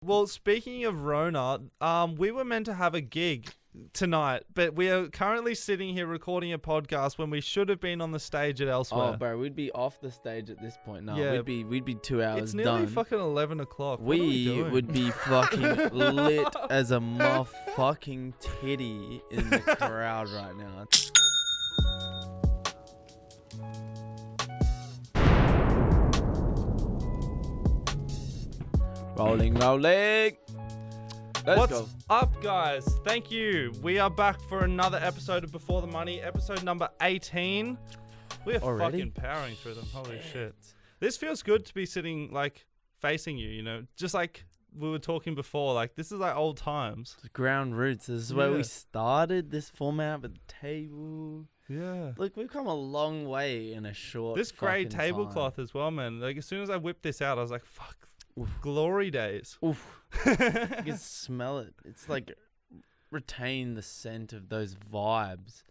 Well, speaking of Rona, we were meant to have a gig tonight, but we are currently sitting here recording a podcast when we should have been on the stage at Elsewhere. Oh, bro, we'd be off the stage at this point. No, Yeah. we'd be 2 hours It's nearly done. fucking 11 o'clock. What are We doing? would be fucking lit as a motherfucking titty in the crowd right now. Rolling. Let's go. What's up, guys? Thank you. We are back for another episode of Before the Money, episode number 18. We are Already? fucking powering through them. Holy shit. This feels good to be sitting, like, facing you, you know? Just like we were talking before. Like, this is like old times. Ground roots. This is where Yeah. we started this format with the table. Yeah. Look, we've come a long way in a short This grey fucking tablecloth as well, man. Like, as soon as I whipped this out, I was like, fuck. Oof. Glory days. Oof. You can smell it. It's like retain the scent of those vibes.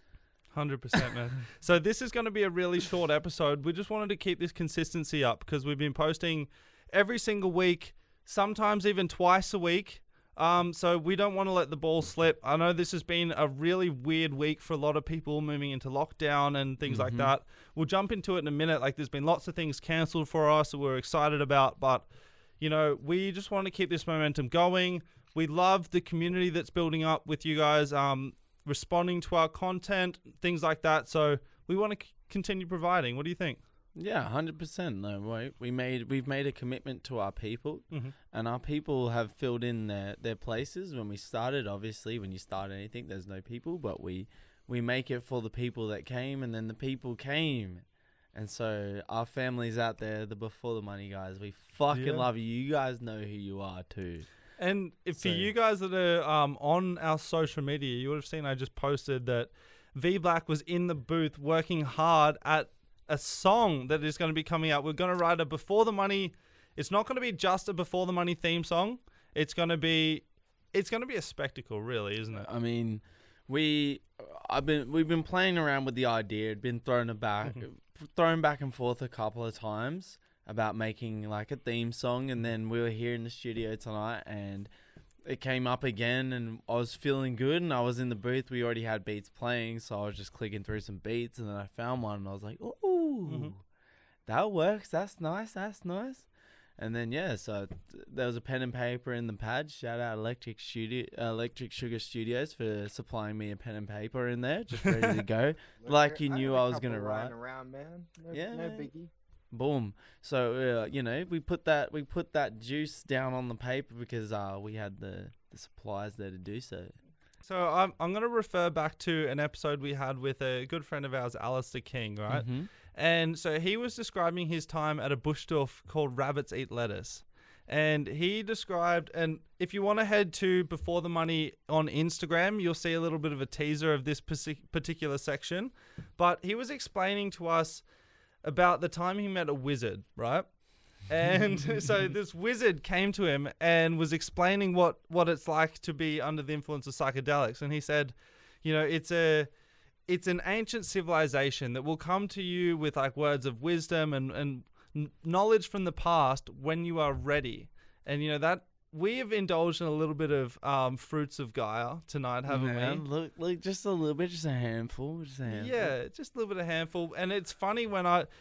100%, man. So this is going to be a really short episode. We just wanted to keep this consistency up because we've been posting every single week, sometimes even twice a week. So we don't want to let the ball slip. I know this has been a really weird week for a lot of people moving into lockdown and things like that. We'll jump into it in a minute. Like, there's been lots of things cancelled for us that we're excited about, but you know, we just want to keep this momentum going. We love the community that's building up with you guys, responding to our content, things like that. So we want to continue providing. What do you think? Yeah, 100%. No, right. We've made a commitment to our people, and our people have filled in their places. When we started, obviously, when you start anything, there's no people, but we make it for the people that came, and then the people came. And so our families out there, the Before the Money guys, we fucking love you. You guys know who you are too. And for you guys that are on our social media, you would have seen I just posted that V Black was in the booth working hard at a song that is going to be coming out. We're going to write a Before the Money. It's not going to be just a Before the Money theme song. It's going to be a spectacle, really, isn't it? I mean, we've been playing around with the idea. It'd been thrown back and forth a couple of times about making like a theme song, and then we were here in the studio tonight and it came up again, and I was feeling good and I was in the booth. We already had beats playing, so I was just clicking through some beats, and then I found one and I was like, ooh, that works, that's nice. And then so there was a pen and paper in the pad. Shout out Electric Sugar Studios for supplying me a pen and paper in there, just ready to go. Like you knew I was gonna write. Around, man. No biggie. Boom. So we put that juice down on the paper because we had the supplies there to do so. So I'm going to refer back to an episode we had with a good friend of ours, Alistair King, right? And so he was describing his time at a bush store called Rabbits Eat Lettuce. And he described, and if you want to head to Before the Money on Instagram, you'll see a little bit of a teaser of this particular section. But he was explaining to us about the time he met a wizard, right? And so this wizard came to him and was explaining what it's like to be under the influence of psychedelics. And he said, you know, it's an ancient civilization that will come to you with like words of wisdom and knowledge from the past when you are ready. And, you know, that we have indulged in a little bit of fruits of Gaia tonight, haven't we? Look, just a little bit, just a handful. Yeah, just a little bit of handful. And it's funny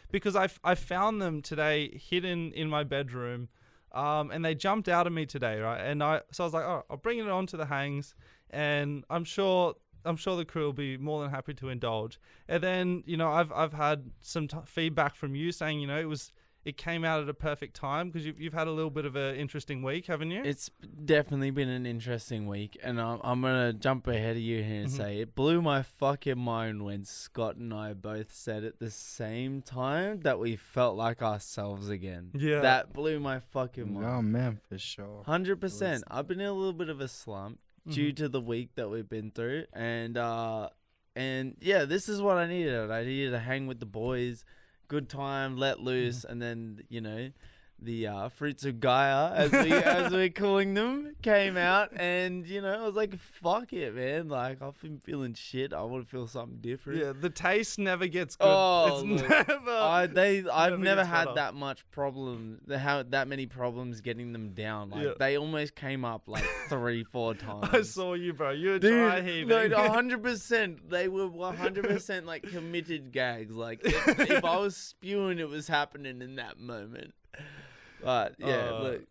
because I found them today hidden in my bedroom, and they jumped out at me today, right? And so I was like, oh, I'll bring it on to the hangs, and I'm sure the crew will be more than happy to indulge. And then, you know, I've had some feedback from you saying, you know, it came out at a perfect time because you've had a little bit of an interesting week, haven't you? It's definitely been an interesting week, and I'm going to jump ahead of you here and say it blew my fucking mind when Scott and I both said at the same time that we felt like ourselves again. Yeah. That blew my fucking mind. Oh, man, for sure. 100%. I've been in a little bit of a slump due to the week that we've been through, and yeah, this is what I needed. I needed to hang with the boys. Good time, let loose, and then, you know, fruits of Gaia, as we're calling them, came out, and I was like, fuck it, man. Like, I've been feeling shit. I want to feel something different. Yeah, the taste never gets good. Oh, it's look, never. I've never gets had better. that much problem. That many problems getting them down. Like they almost came up like 3-4 times. I saw you, bro. You were dry heaving. No, 100%. They were 100% like committed gags. Like if I was spewing, it was happening in that moment. But yeah, look,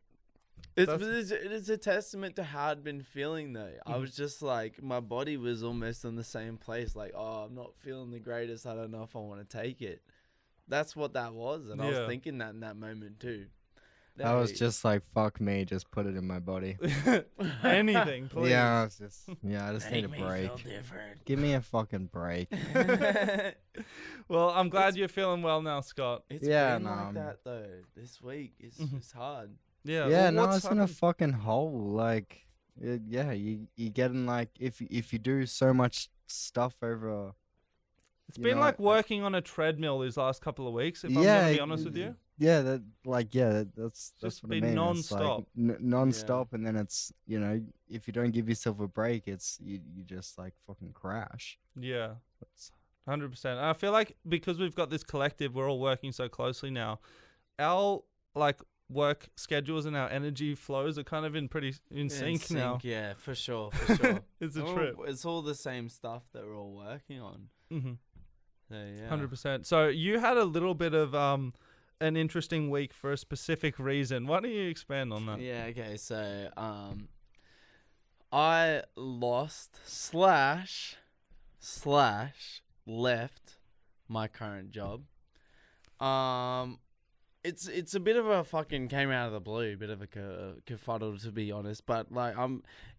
it's a testament to how I'd been feeling though. I was just like, my body was almost in the same place. Like, oh, I'm not feeling the greatest. I don't know if I want to take it. That's what that was, and I was thinking that in that moment too. I was just like, fuck me, just put it in my body. Anything, please. Yeah, I just need a break. Give me a fucking break. Well, I'm glad you're feeling well now, Scott. It's been like that though. This week it's hard. Yeah. Yeah, well, no, what's it's in a fucking hole. Like, you getting like, if you do so much stuff over. It's been like working on a treadmill these last couple of weeks, if I'm gonna be honest with you. Yeah, that's Just what I been mean. non-stop. It's like non-stop, and then it's if you don't give yourself a break, it's you just like fucking crash. Yeah, 100%. I feel like because we've got this collective, we're all working so closely now. Our like work schedules and our energy flows are kind of in sync now. Yeah, for sure. It's a trip. It's all the same stuff that we're all working on. Mm-hmm. So, yeah. 100%. So you had a little bit of an interesting week for a specific reason. Why don't you expand on that? Yeah. Okay. So I lost / left my current job. It's a bit of a fucking came out of the blue, bit of a kerfuddle to be honest, but like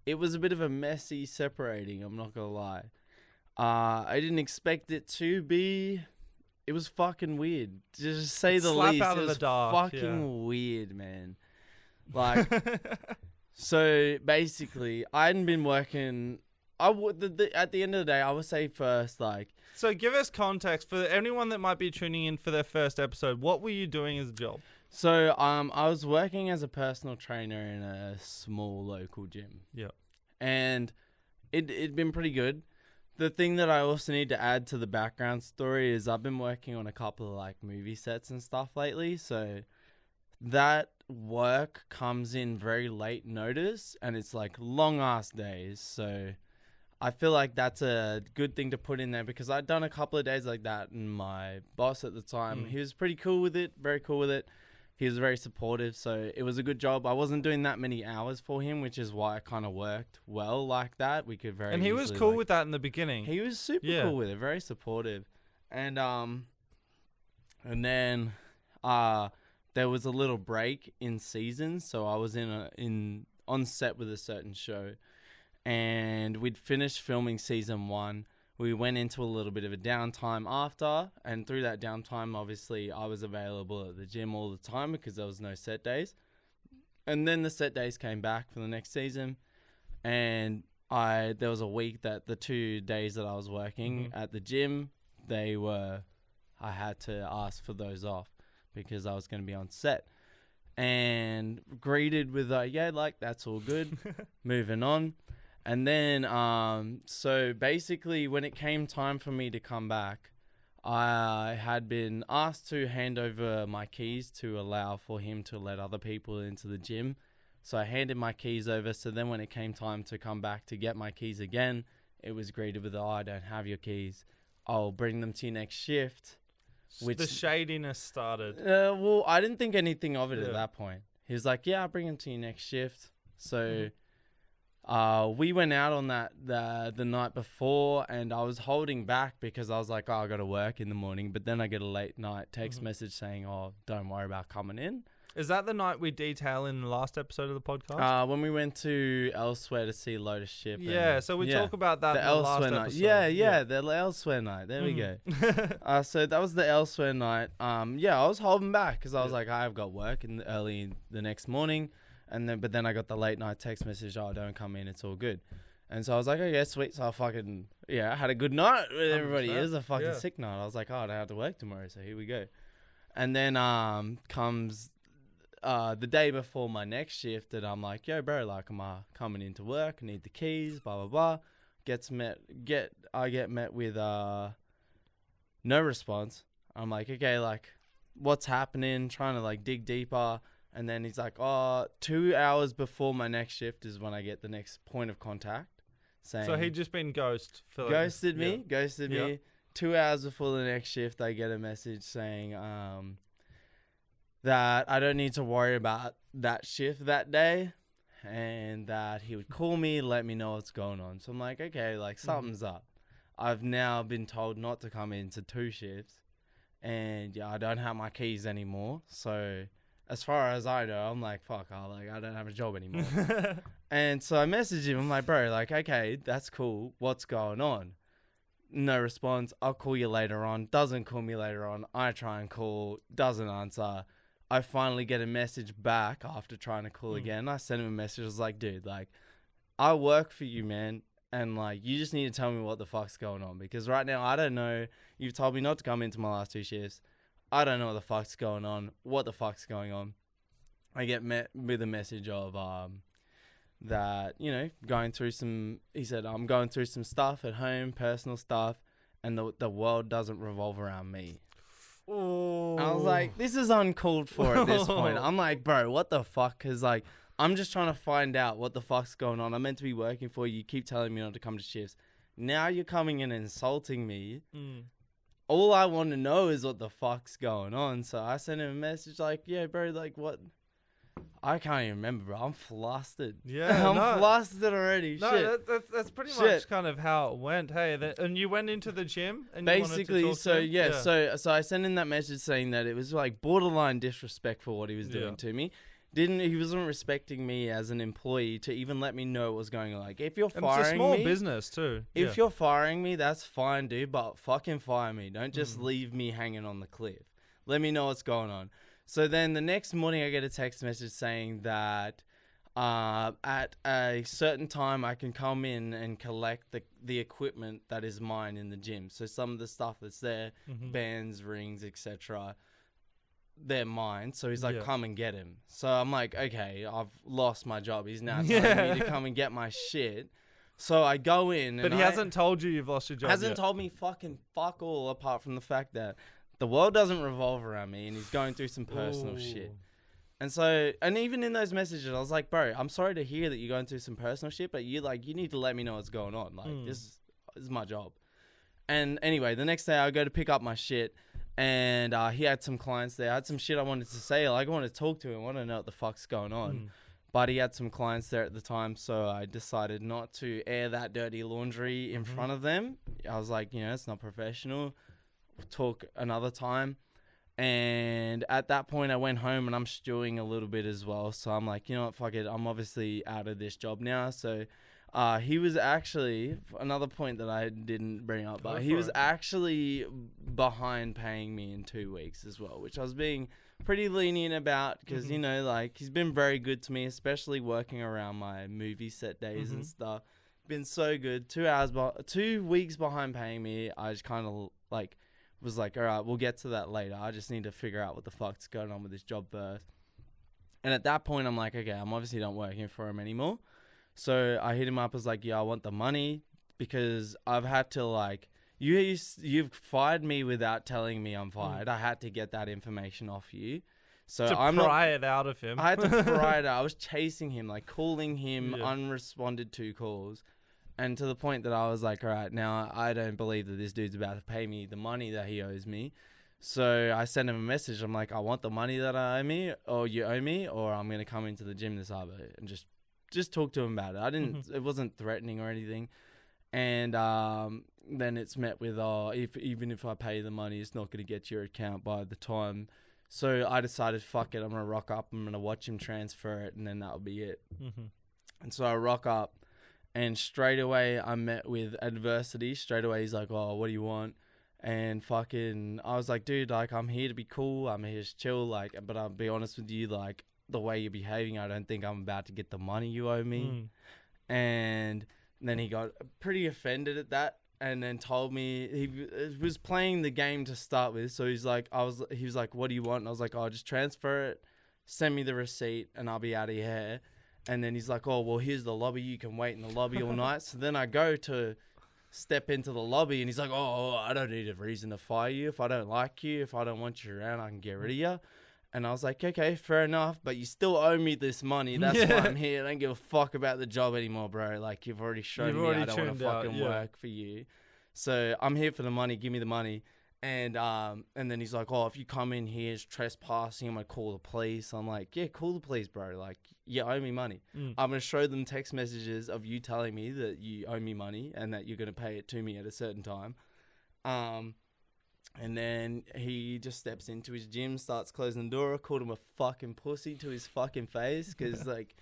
it was a bit of a messy separating. I'm not gonna lie. I didn't expect it to be. It was fucking weird, to just say the Slap least. out It of was the dark, fucking weird, man. Like, so basically, I hadn't been working. At the end of the day, I would say first, like. So give us context for anyone that might be tuning in for their first episode. What were you doing as a job? So I was working as a personal trainer in a small local gym. Yeah. And it'd been pretty good. The thing that I also need to add to the background story is I've been working on a couple of like movie sets and stuff lately. So that work comes in very late notice and it's like long ass days. So I feel like that's a good thing to put in there because I'd done a couple of days like that and my boss at the time, he was pretty cool with it, very cool with it. He was very supportive, so it was a good job. I wasn't doing that many hours for him, which is why it kind of worked well like that. We could very And he was cool with that in the beginning. He was super cool with it, very supportive. And then there was a little break in season, so I was on set with a certain show. And we'd finished filming season 1. We went into a little bit of a downtime after, and through that downtime, obviously, I was available at the gym all the time because there was no set days. And then the set days came back for the next season, and there was a week that the 2 days that I was working at the gym, I had to ask for those off because I was going to be on set. And greeted with that's all good, moving on. And then, so basically when it came time for me to come back, I had been asked to hand over my keys to allow for him to let other people into the gym. So I handed my keys over. So then when it came time to come back to get my keys again, it was greeted with, I don't have your keys. I'll bring them to you next shift. The shadiness started. Well, I didn't think anything of it at that point. He was like, I'll bring them to you next shift. So... we went out on that the night before, and I was holding back because I was like, I got to work in the morning. But then I get a late night text message saying, don't worry about coming in. Is that the night we detail in the last episode of the podcast? When we went to Elsewhere to see Lotus Ship. Yeah, so we talk about that the in the Elsewhere last night. episode. The Elsewhere night. There we go. So that was the Elsewhere night. I was holding back because I was like, I've got work early the next morning. But then I got the late night text message, don't come in, it's all good. And so I was like, okay, sweet. So I had a good night with everybody. It was a fucking sick night. I was like, I don't have to work tomorrow, so here we go. And then comes the day before my next shift, and I'm like, yo, bro, like, am I coming into work? I need the keys, blah, blah, blah. I get met with no response. I'm like, okay, like, what's happening? Trying to, like, dig deeper. And then he's like, 2 hours before my next shift is when I get the next point of contact. Saying, So he'd just been ghosted me. 2 hours before the next shift, I get a message saying that I don't need to worry about that shift that day, and that he would call me, let me know what's going on. So I'm like, okay, like, something's up. I've now been told not to come into 2 shifts, and I don't have my keys anymore. So as far as I know, I'm like, fuck, I don't have a job anymore. And so I messaged him. I'm like, bro, like, okay, that's cool. What's going on? No response. I'll call you later on. Doesn't call me later on. I try and call. Doesn't answer. I finally get a message back after trying to call again. I sent him a message. I was like, dude, like, I work for you, man. And, like, you just need to tell me what the fuck's going on. Because right now, I don't know. You've told me not to come into my last 2 shifts. I don't know what the fuck's going on. What the fuck's going on? I get met with a message of that, going through some... He said, I'm going through some stuff at home, personal stuff, and the world doesn't revolve around me. Oh. I was like, this is uncalled for at this point. I'm like, bro, what the fuck? Because, like, I'm just trying to find out what the fuck's going on. I'm meant to be working for you. You keep telling me not to come to shifts. Now you're coming in and insulting me. All I want to know is what the fuck's going on. So I sent him a message like, yeah, bro, like, what? I can't even remember, bro. I'm flustered. Yeah, I'm flustered already. No, Shit. that's pretty much kind of how it went. Hey, and you went into the gym and basically, you wanted to talk to him? so I sent in that message saying that it was like borderline disrespectful what he was doing to me. He wasn't respecting me as an employee to even let me know what was going on. Like, if you're firing me, it's a small business too. If you're firing me, that's fine, dude. But fucking fire me. Don't just leave me hanging on the cliff. Let me know what's going on. So then the next morning, I get a text message saying that at a certain time, I can come in and collect the equipment that is mine in the gym. So some of the stuff that's there, bands, rings, etc., they're mine. So he's like, come and get him. So I'm like, okay, I've lost my job. He's now telling me to come and get my shit. So I go in. But he hasn't told you you've lost your job Hasn't told me fucking fuck all, apart from the fact that the world doesn't revolve around me and he's going through some personal shit. And so, and even in those messages, I was like, bro, I'm sorry to hear that you're going through some personal shit, but you need to let me know what's going on. Like, this is my job. And anyway, the next day I go to pick up my shit, and he had some clients there. I had some shit I wanted to say. Like, I wanted to talk to him. I want to know what the fuck's going on. But he had some clients there at the time, so I decided not to air that dirty laundry in front of them. I was like, it's not professional. We'll talk another time. And at that point, I went home and I'm stewing a little bit as well. So I'm like, you know what, fuck it. I'm obviously out of this job now. So he was actually, another point that I didn't bring up, but he was actually behind paying me in 2 weeks as well, which I was being pretty lenient about because, he's been very good to me, especially working around my movie set days and stuff. Been so good. 2 weeks behind paying me. I just kind of was like, all right, we'll get to that later. I just need to figure out what the fuck's going on with this job first. And at that point, I'm like, okay, I'm obviously not working for him anymore. So I hit him up as like, yeah, I want the money because I've had to you've fired me without telling me I'm fired. I had to get that information off you. So to pry it out of him. I had to pry it out. I was chasing him, like calling him unresponded to calls. And to the point that I was like, all right, now I don't believe that this dude's about to pay me the money that he owes me. So I sent him a message. I'm like, I want the money that I owe me, or you owe me, or I'm going to come into the gym this hour and just talk to him about it. I didn't, it wasn't threatening or anything. And then it's met with, even if I pay the money, it's not going to get to your account by the time. So I decided, fuck it, I'm going to rock up. I'm going to watch him transfer it, and then that'll be it. And so I rock up. And straight away, I met with adversity. Straight away, he's like, oh, what do you want? And fucking, I was like, dude, like, I'm here to be cool. I'm here to chill. Like, but I'll be honest with you, like, the way you're behaving, I don't think I'm about to get the money you owe me. And then he got pretty offended at that. And then told me, he was playing the game to start with. So he was like, what do you want? And I was like, oh, just transfer it. send me the receipt and I'll be out of here. And then he's like, oh, well, here's the lobby. You can wait in the lobby all night. So then I go to step into the lobby and he's like, oh, I don't need a reason to fire you. If I don't like you, if I don't want you around, I can get rid of you. And I was like, okay, fair enough. But you still owe me this money. That's why I'm here. I don't give a fuck about the job anymore, bro. Like, you've already shown me I don't want to fucking work for you. So I'm here for the money. Give me the money. And then he's like, oh, if you come in here as trespassing, I'm going to call the police. I'm like, yeah, call the police, bro. Like, you owe me money. I'm going to show them text messages of you telling me that you owe me money and that you're going to pay it to me at a certain time. And then he just steps into his gym, starts closing the door. I called him a fucking pussy to his fucking face because, like,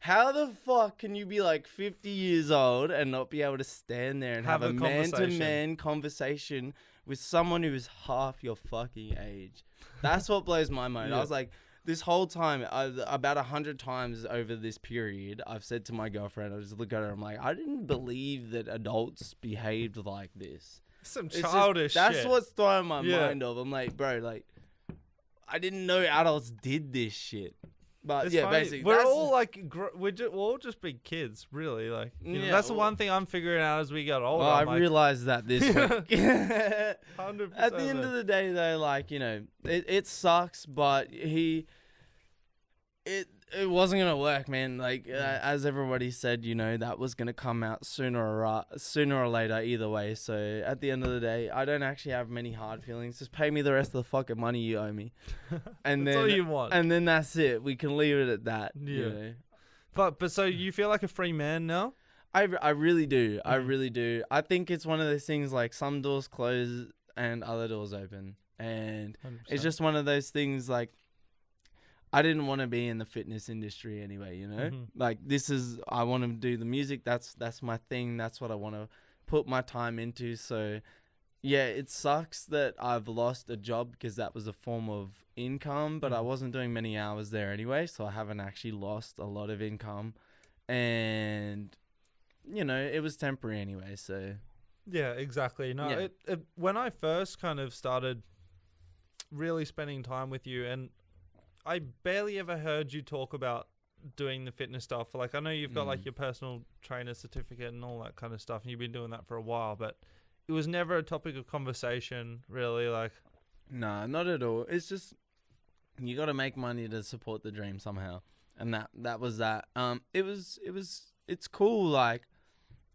how the fuck can you be like 50 years old and not be able to stand there and have a man-to-man conversation with someone who is half your fucking age? That's what blows my mind. I was like, this whole time, about 100 times over this period, I've said to my girlfriend, I just look at her, I'm like, I didn't believe that adults behaved like this. Some childish shit. That's what's throwing my mind off. I'm like, bro, like, I didn't know adults did this shit. But it's yeah, funny. basically, we're all like, we're all just big kids, really. Like, you know, that's the one thing I'm figuring out as we get older. Well, I realized that this week. 100%. At the end of the day, though, like, you know, it sucks, but it wasn't gonna work, man. Like, as everybody said, you know, that was gonna come out sooner or later, either way. So at the end of the day, I don't actually have many hard feelings. Just pay me the rest of the fucking money you owe me, and that's then all you want. And then that's it. We can leave it at that. Yeah. You know? But so you feel like a free man now? I really do. I really do. I think it's one of those things like some doors close and other doors open, and 100%. It's just one of those things like. I didn't want to be in the fitness industry anyway, you know? Like, I want to do the music. That's my thing. That's what I want to put my time into. So, yeah, it sucks that I've lost a job because that was a form of income, but I wasn't doing many hours there anyway, so I haven't actually lost a lot of income. And, you know, it was temporary anyway, so. Yeah, exactly. No, when I first kind of started really spending time with you, and I barely ever heard you talk about doing the fitness stuff. Like, I know you've got like your personal trainer certificate and all that kind of stuff, and you've been doing that for a while, but it was never a topic of conversation, really. Like, nah, not at all. It's just you got to make money to support the dream somehow, and that was that. It's cool. Like,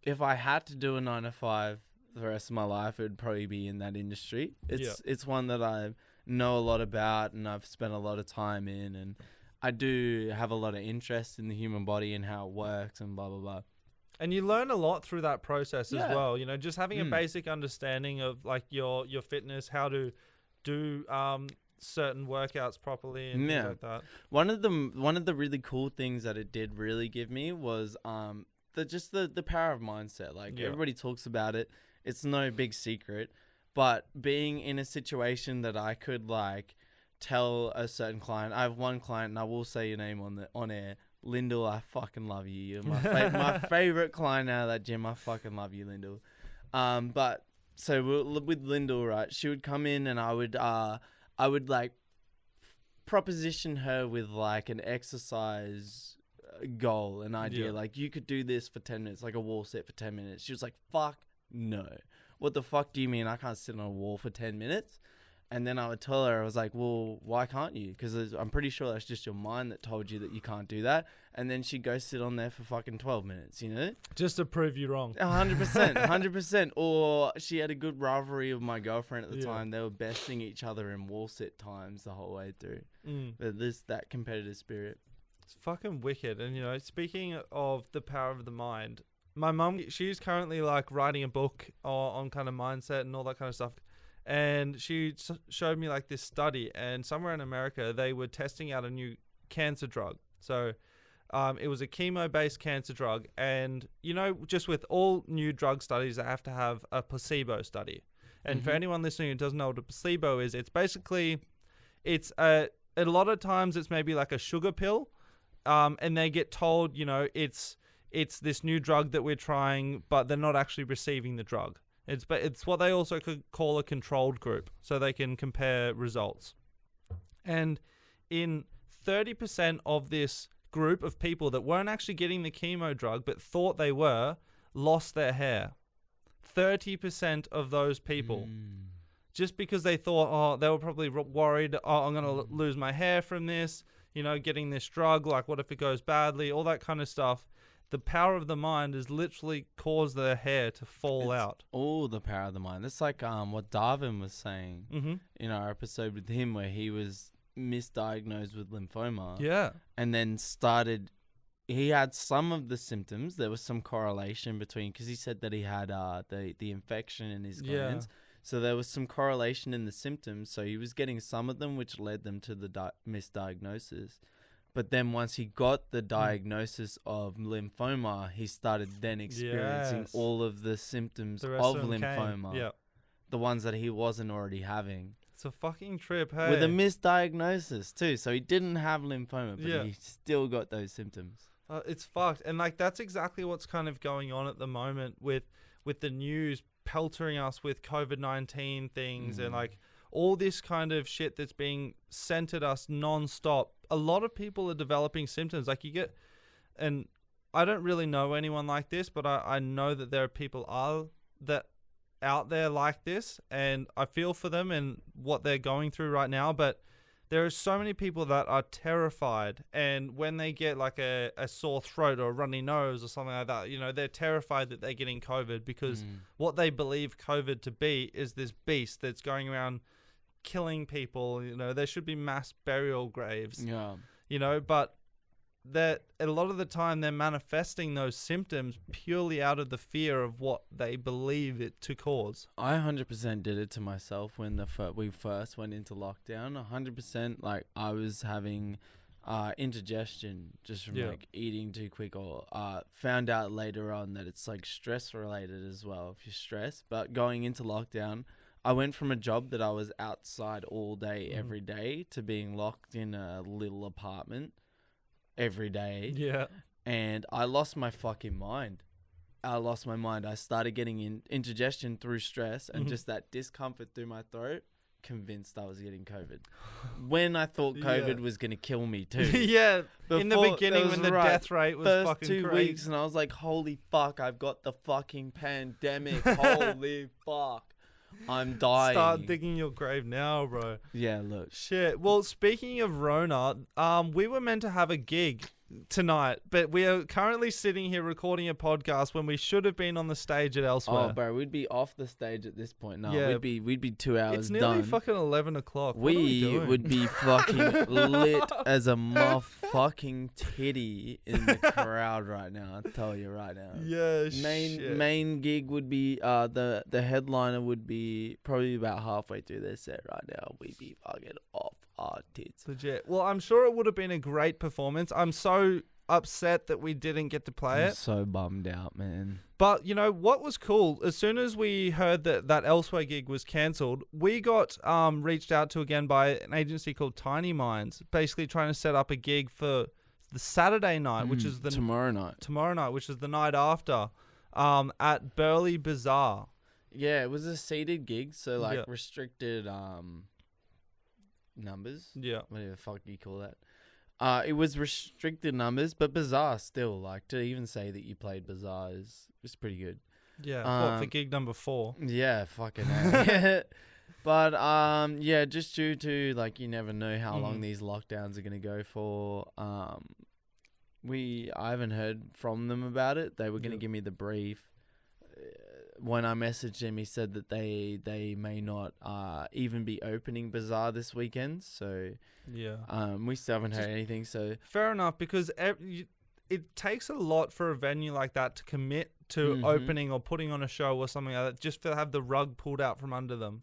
if I had to do a 9 to 5 the rest of my life, it would probably be in that industry. It's one that I know a lot about and I've spent a lot of time in, and I do have a lot of interest in the human body and how it works and blah blah blah. And you learn a lot through that process as well, you know, just having a basic understanding of like your fitness, how to do certain workouts properly and things like that. One of the really cool things that it did really give me was the power of mindset. Like, everybody talks about it. It's no big secret. But being in a situation that I could like tell a certain client, I have one client, and I will say your name on air, Lyndall. I fucking love you. You're my favorite client out of that gym. I fucking love you, Lyndall. But so with Lyndall, right? She would come in, and I would like proposition her with like an exercise goal, an idea. Like, you could do this for 10 minutes, like a wall set for 10 minutes. She was like, "Fuck no." What the fuck do you mean I can't sit on a wall for 10 minutes? And then I would tell her, I was like, well, why can't you? Because I'm pretty sure that's just your mind that told you that you can't do that. And then she'd go sit on there for fucking 12 minutes, you know? Just to prove you wrong. 100%, 100%. Or she had a good rivalry with my girlfriend at the time. They were besting each other in wall sit times the whole way through. But there's that competitive spirit. It's fucking wicked. And, you know, speaking of the power of the mind, my mum, she's currently like writing a book on kind of mindset and all that kind of stuff. And she showed me like this study, and somewhere in America, they were testing out a new cancer drug. So it was a chemo-based cancer drug. And, you know, just with all new drug studies, they have to have a placebo study. And for anyone listening who doesn't know what a placebo is, it's basically, a lot of times it's maybe like a sugar pill. And they get told, you know, it's this new drug that we're trying, but they're not actually receiving the drug. It's what they also could call a controlled group, so they can compare results. And in 30% of this group of people that weren't actually getting the chemo drug but thought they were lost their hair. 30% of those people. Just because they thought, they were probably worried, I'm going to lose my hair from this, getting this drug, like what if it goes badly, all that kind of stuff. The power of the mind has literally caused their hair to fall out. All the power of the mind. It's like what Darwin was saying in our episode with him, where he was misdiagnosed with lymphoma. Yeah. And then he had some of the symptoms. There was some correlation between, because he said that he had the infection in his glands. So there was some correlation in the symptoms. So he was getting some of them, which led them to the misdiagnosis. But then once he got the diagnosis of lymphoma, he started then experiencing all of the symptoms of lymphoma. Yeah. The ones that he wasn't already having. It's a fucking trip, hey? With a misdiagnosis too. So he didn't have lymphoma, but he still got those symptoms. It's fucked. And like that's exactly what's kind of going on at the moment with the news peltering us with COVID-19 things and like all this kind of shit that's being sent at us non-stop. A lot of people are developing symptoms. Like you get, and I don't really know anyone like this, but I know that there are people out there like this, and I feel for them and what they're going through right now. But there are so many people that are terrified, and when they get like a sore throat or a runny nose or something like that, they're terrified that they're getting COVID because what they believe COVID to be is this beast that's going around killing people. There should be mass burial graves. But that a lot of the time they're manifesting those symptoms purely out of the fear of what they believe it to cause. I 100% did it to myself when we first went into lockdown. 100%, like I was having indigestion just from like eating too quick, or found out later on that it's like stress related as well if you're stressed. But going into lockdown, I went from a job that I was outside all day every day to being locked in a little apartment every day. Yeah. And I lost my fucking mind. I started getting indigestion through stress and just that discomfort through my throat, convinced I was getting COVID. When I thought COVID was going to kill me too. In the beginning when the death rate was first fucking 2 crazy. weeks, and I was like, holy fuck, I've got the fucking pandemic. Holy fuck. I'm dying. Start digging your grave now, bro. Yeah, look. Shit. Well, speaking of Rona, we were meant to have a gig tonight, but we are currently sitting here recording a podcast when we should have been on the stage at Elsewhere. Oh, bro, we'd be off the stage at this point. No, we'd be 2 hours It's nearly done. fucking 11 o'clock. We would be fucking lit as a motherfucking titty in the crowd right now. I'll tell you right now. Yeah, main gig would be the headliner would be probably about halfway through their set right now. We'd be fucking off our tits. Legit. Well, I'm sure it would have been a great performance. I'm so upset that we didn't get to play it. I'm so bummed out, man. But what was cool, as soon as we heard that Elsewhere gig was cancelled, we got reached out to again by an agency called Tiny Minds, basically trying to set up a gig for the Saturday night, which is tomorrow night, which is the night after, at Burleigh Bazaar. Yeah, it was a seated gig, so like restricted numbers. Yeah. Whatever the fuck you call that. It was restricted numbers, but Bazaar still, like, to even say that you played Bazaar is pretty good. Yeah, for gig number 4. Yeah, fucking hell. But, just due to, like, you never know how long these lockdowns are going to go for. I haven't heard from them about it. They were going to give me the brief. When I messaged him, he said that they may not even be opening Bazaar this weekend. So we still haven't heard anything. So fair enough, because it takes a lot for a venue like that to commit to opening or putting on a show or something like that, just to have the rug pulled out from under them.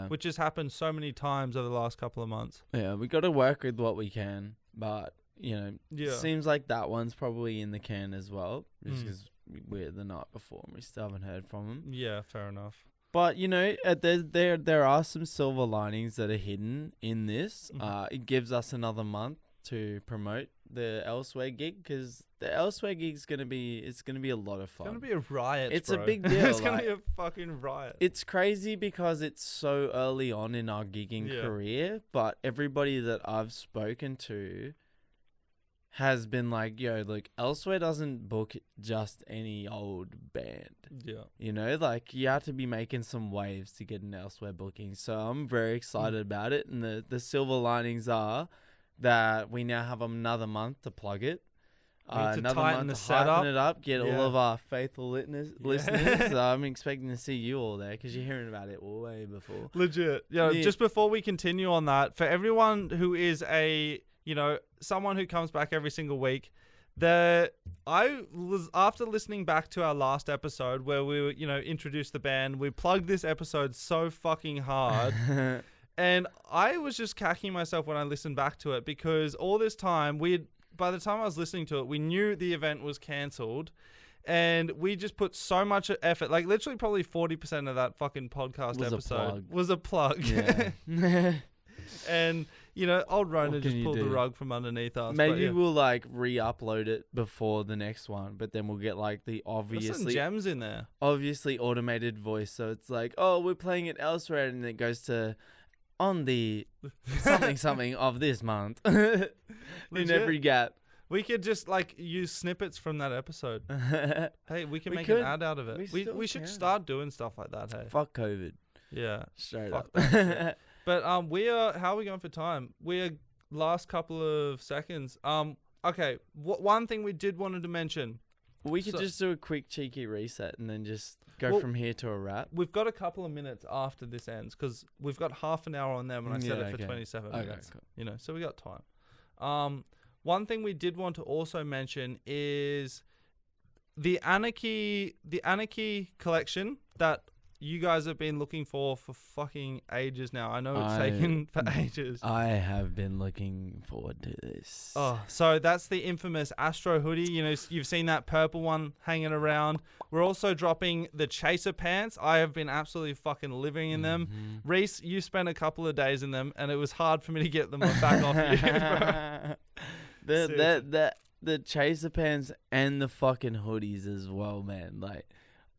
Which has happened so many times over the last couple of months. Yeah, we got to work with what we can, but seems like that one's probably in the can as well, just because we're the night before and we still haven't heard from them. Yeah, fair enough. But there are some silver linings that are hidden in this. It gives us another month to promote the Elsewhere gig, because the Elsewhere gig is gonna be a lot of fun. It's gonna be a riot. It's bro. a big deal. It's gonna be a fucking riot. It's crazy because it's so early on in our gigging career, but everybody that I've spoken to has been like, yo, look, Elsewhere doesn't book just any old band. Yeah. You know, like, you have to be making some waves to get an Elsewhere booking. So I'm very excited about it. And the silver linings are that we now have another month to plug it. Another month to hypen it up, get all of our faithful listeners. So I'm expecting to see you all there, because you're hearing about it way before. Legit. Yeah. Just before we continue on that, for everyone who is someone who comes back every single week, I was, after listening back to our last episode where we introduced the band, we plugged this episode so fucking hard. And I was just cacking myself when I listened back to it, because all this time by the time I was listening to it, we knew the event was cancelled, and we just put so much effort, like literally probably 40% of that fucking podcast episode was a plug. Yeah. And old Rona just pulled the rug from underneath us. Maybe we'll like re-upload it before the next one, but then we'll get like the There's some gems in there. Obviously automated voice. So it's like, oh, we're playing it elsewhere, and it goes to on the something of this month in every gap. We could just like use snippets from that episode. Hey, we can make an ad out of it. We should start doing stuff like that. Hey, fuck COVID. Yeah, straight up. But how are we going for time? We're last couple of seconds. Okay. One thing we did wanted to mention. We could just do a quick cheeky reset and then just go from here to a wrap. We've got a couple of minutes after this ends, because we've got half an hour on them, and I set it for 27 minutes. Cool. So we got time. One thing we did want to also mention is the Anarchy collection that you guys have been looking for fucking ages now. I know it's taken for ages. I have been looking forward to this. Oh, so that's the infamous Astro hoodie. You've seen that purple one hanging around. We're also dropping the Chaser pants. I have been absolutely fucking living in them. Reece, you spent a couple of days in them, and it was hard for me to get them back off you, bro. The Chaser pants and the fucking hoodies as well, man. Like,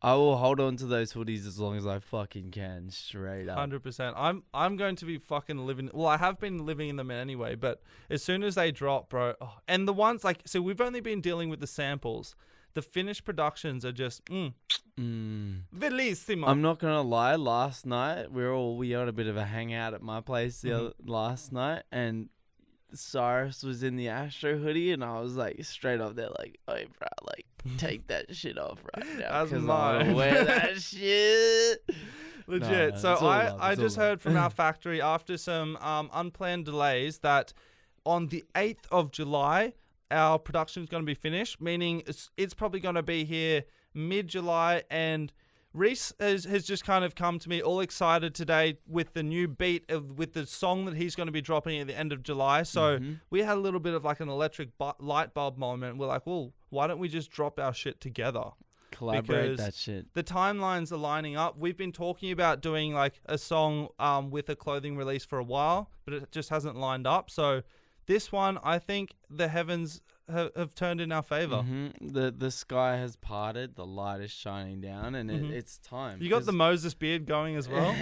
I will hold on to those hoodies as long as I fucking can, straight up. 100%. I'm going to be fucking living. Well, I have been living in them anyway, but as soon as they drop, bro. Oh, and the ones so we've only been dealing with the samples. The finished productions are just bellissimo. I'm not gonna lie. Last night we had a bit of a hangout at my place last night, and Cyrus was in the Astro hoodie, and I was like straight up there like, "Hey, bro, like take that shit off right now, because I wear that shit." Legit. So I just heard from our factory after some unplanned delays that on the 8th of July our production is going to be finished, meaning it's probably going to be here mid-July. And Reece has just kind of come to me all excited today with the new beat with the song that he's going to be dropping at the end of July. So we had a little bit of like an electric light bulb moment. We're like, well, why don't we just drop our shit together? Collaborate that shit. The timelines are lining up. We've been talking about doing like a song with a clothing release for a while, but it just hasn't lined up. So this one, I think the heavens have turned in our favor. The sky has parted, the light is shining down, and it's time. You got the Moses beard going as well.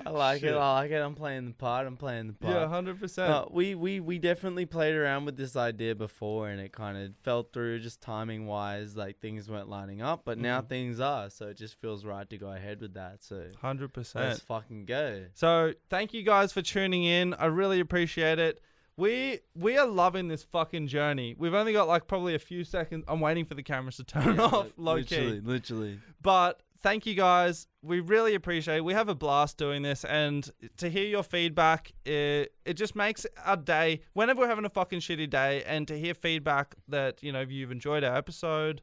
I like it. I'm playing the part. Yeah, 100%. We definitely played around with this idea before, and it kind of fell through just timing wise. Like, things weren't lining up, but now things are. So it just feels right to go ahead with that. So 100%. Let's fucking go. So thank you guys for tuning in. I really appreciate it. We are loving this fucking journey. We've only got like probably a few seconds. I'm waiting for the cameras to turn off. Literally. But thank you guys. We really appreciate it. We have a blast doing this, and to hear your feedback, it just makes our day. Whenever we're having a fucking shitty day, and to hear feedback that you've enjoyed our episode,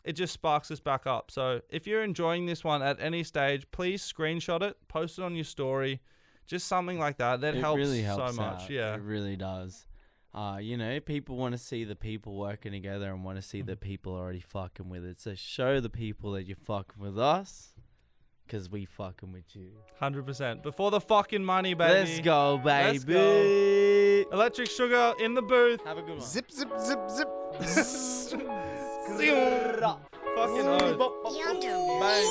it just sparks us back up. So if you're enjoying this one at any stage, please screenshot it, post it on your story. Just something like that. That helps really helps so much. Out. Yeah, it really does. People want to see the people working together and want to see the people already fucking with it. So show the people that you're fucking with us, Because we fucking with you. 100%. Before the fucking money, baby. Let's go, baby. Let's go. Electric Sugar in the booth. Have a good one. Zip, zip, zip, zip. Fucking oath. Yonder. Bang.